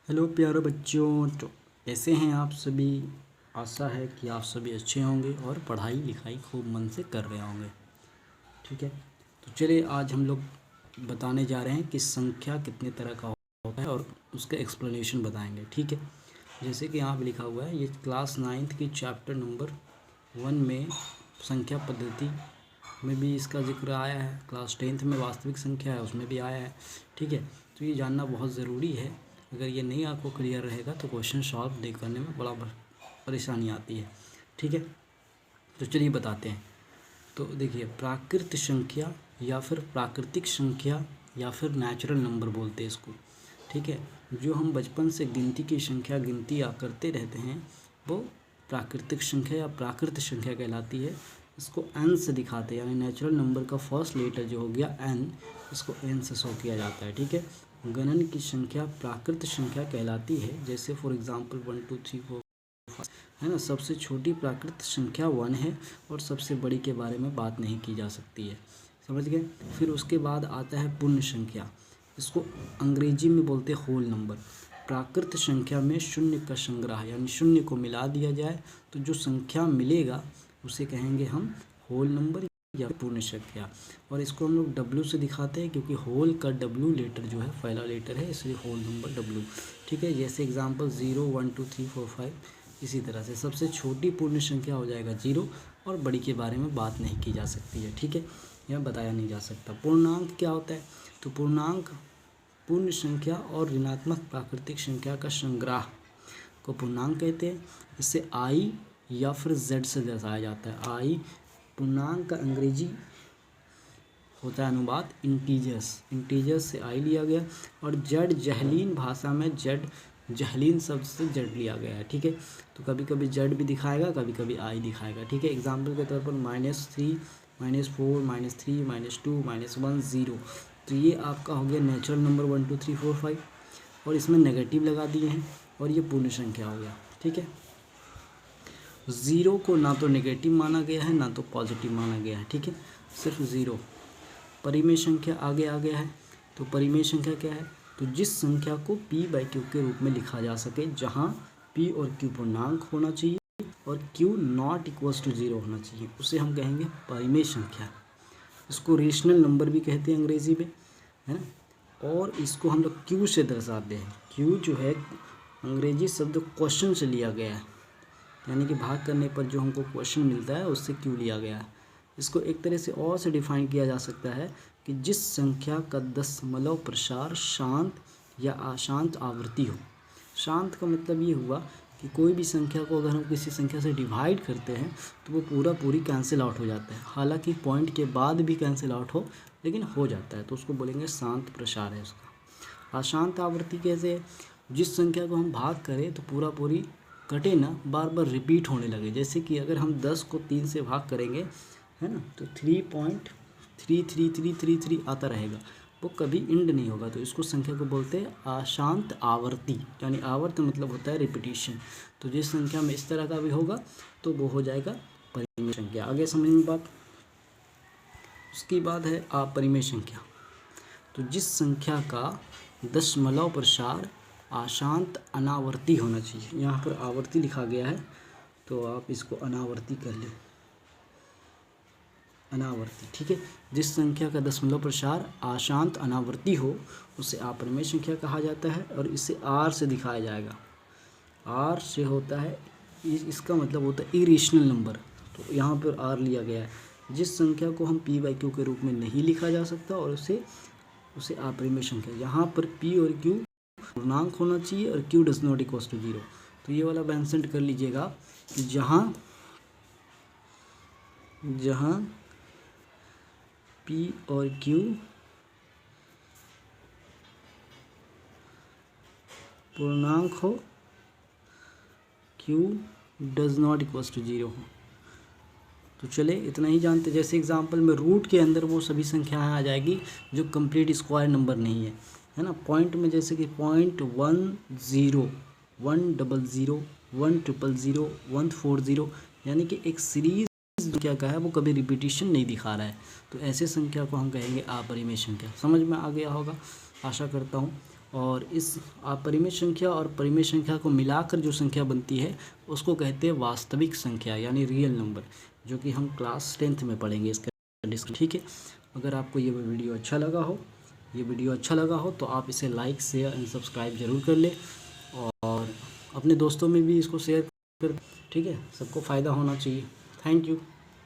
Hello प्यारे बच्चों, तो कैसे हैं आप सभी। आशा है कि आप सभी अच्छे होंगे और पढ़ाई लिखाई खूब मन से कर रहे होंगे। ठीक है, तो चलिए आज हम लोग बताने जा रहे हैं कि संख्या कितने तरह का होता है और उसका एक्सप्लेनेशन बताएंगे। ठीक है, जैसे कि यहाँ पे लिखा हुआ है, ये क्लास 9th की चैप्टर नंबर 1 में संख्या पद्धति में भी इसका जिक्र आया है। क्लास 10th में वास्तविक संख्या है, उसमें भी आया है। ठीक है, तो ये जानना बहुत ज़रूरी है। अगर ये नहीं आपको क्लियर रहेगा तो क्वेश्चन सॉल्व दे करने में बड़ा परेशानी आती है। ठीक है, तो चलिए बताते हैं। तो देखिए, प्राकृत संख्या या फिर प्राकृतिक संख्या या फिर नेचुरल नंबर बोलते हैं इसको। ठीक है, जो हम बचपन से गिनती की संख्या गिनती या करते रहते हैं वो प्राकृतिक संख्या या प्राकृत संख्या कहलाती है। इसको एन से दिखाते हैं, यानी नेचुरल नंबर का फर्स्ट लेटर जो हो गया एन, इसको एन से शो किया जाता है। ठीक है, गणन की संख्या प्राकृत संख्या कहलाती है। जैसे फॉर एग्जांपल 1 2 3 4 5 है ना। सबसे छोटी प्राकृत संख्या 1 है और सबसे बड़ी के बारे में बात नहीं की जा सकती है। समझ गए। फिर उसके बाद आता है पूर्ण संख्या, इसको अंग्रेजी में बोलते हैं होल नंबर। प्राकृत संख्या में शून्य का संग्रह, यानी शून्य को मिला दिया जाए तो जो संख्या मिलेगा उसे कहेंगे हम होल नंबर या पूर्ण संख्या। और इसको हम लोग डब्ल्यू से दिखाते हैं, क्योंकि होल का डब्ल्यू लेटर जो है पहला लेटर है, इसलिए होल नंबर डब्ल्यू। ठीक है, जैसे एग्जांपल 0 1 2 3 4 5। इसी तरह से सबसे छोटी पूर्ण संख्या हो जाएगा 0 और बड़ी के बारे में बात नहीं की जा सकती है। ठीक है, यह बताया नहीं जा सकता। पूर्णांक क्या होता है, तो पूर्णांक पूर्ण संख्या और ऋणात्मक प्राकृतिक संख्या का संग्रह को पूर्णांक कहते हैं। इसे आई या फिर जेड से दर्शाया जाता है। आई पूर्णांक का अंग्रेजी होता है अनुवाद इंटीजर्स, इंटीजर्स से आई लिया गया। और जेड जहलीन भाषा में जेड जहलीन शब्द से जेड लिया गया है। ठीक है, तो कभी कभी जेड भी दिखाएगा, कभी कभी आई दिखाएगा। ठीक है, एग्जाम्पल के तौर पर -3 -4 -3 -2 -1 0। तो ये आपका हो गया नेचुरल नंबर 1 2 3 4 5, और इसमें नेगेटिव लगा दिए हैं और ये पूर्ण संख्या हो गया। ठीक है, 0 को ना तो नेगेटिव माना गया है ना तो पॉजिटिव माना गया है। ठीक है, सिर्फ 0। परिमेय संख्या आगे आ गया है। तो परिमेय संख्या क्या है, तो जिस संख्या को p/q के रूप में लिखा जा सके, जहां p और q पूर्णांक होना चाहिए और q नॉट इक्वल्स टू 0 होना चाहिए, उसे हम कहेंगे परिमेय संख्या। इसको रेशनल नंबर भी कहते हैं अंग्रेजी में, है ना। और इसको हम लोग q से दर्शाते हैं। q जो है अंग्रेजी शब्द क्वेश्चन से लिया गया है, यानी कि भाग करने पर जो हमको क्वेश्चन मिलता है उससे क्यों लिया गया है। इसको एक तरह से और से डिफाइन किया जा सकता है कि जिस संख्या का दशमलव प्रसार शांत या अशांत आवृत्ति हो। शांत का मतलब ये हुआ कि कोई भी संख्या को अगर हम किसी संख्या से डिवाइड करते हैं तो वो पूरी कैंसिल आउट हो जाता है। हालांकि पॉइंट के बाद भी कैंसिल आउट हो, लेकिन हो जाता है, तो उसको बोलेंगे शांत प्रसार है उसका। अशांत आवृत्ति कैसे है, जिस संख्या को हम भाग करें तो पूरी कटे ना, बार बार रिपीट होने लगे। जैसे कि अगर हम 10 को 3 से भाग करेंगे, है ना, तो 3.33333 आता रहेगा, वो कभी एंड नहीं होगा। तो इसको संख्या को बोलते हैं अशांत आवर्ती, यानी आवर्त मतलब होता है रिपीटिशन। तो जिस संख्या में इस तरह का भी होगा तो वो हो जाएगा परिमेय संख्या। आगे समझेंगे बात। उसकी बात है अपरिमेय संख्या। तो जिस संख्या का दशमलव प्रसार अशांत अनावर्ती होना चाहिए, यहाँ पर आवर्ती लिखा गया है तो आप इसको अनावर्ती कर लें, अनावर्ती। ठीक है, जिस संख्या का दशमलव प्रसार अशांत अनावर्ती हो उसे अपरिमेय संख्या कहा जाता है। और इसे आर से दिखाया जाएगा। आर से होता है, इसका मतलब होता है इरेशनल नंबर, तो यहाँ पर आर लिया गया है। जिस संख्या को हम p/q के रूप में नहीं लिखा जा सकता और उसे अपरिमेय संख्या। यहाँ पर p और q पूर्णांक होना चाहिए और q does not equals to 0। तो ये वाला मेंशन कर लीजिएगा कि जहाँ p और q पूर्णांक हो, q does not equals to 0 हो। तो चले इतना ही जानते। जैसे एग्जांपल में रूट के अंदर वो सभी संख्याएं आ जाएगी जो कंप्लीट स्क्वायर नंबर नहीं है ना। पॉइंट में जैसे कि 0.10 100 100 140, यानी कि एक सीरीज संख्या का है, वो कभी रिपीटिशन नहीं दिखा रहा है, तो ऐसे संख्या को हम कहेंगे अपरिमेय संख्या। समझ में आ गया होगा आशा करता हूँ। और इस अपरिमेय संख्या और परिमेय संख्या को मिलाकर जो संख्या बनती है उसको कहते हैं वास्तविक संख्या यानी रियल नंबर, जो कि हम क्लास 10th में पढ़ेंगे इसका डिस्कशन। ठीक है, अगर आपको ये वीडियो अच्छा लगा हो तो आप इसे लाइक शेयर एंड सब्सक्राइब ज़रूर कर ले और अपने दोस्तों में भी इसको शेयर कर। ठीक है, सबको फ़ायदा होना चाहिए। Thank you.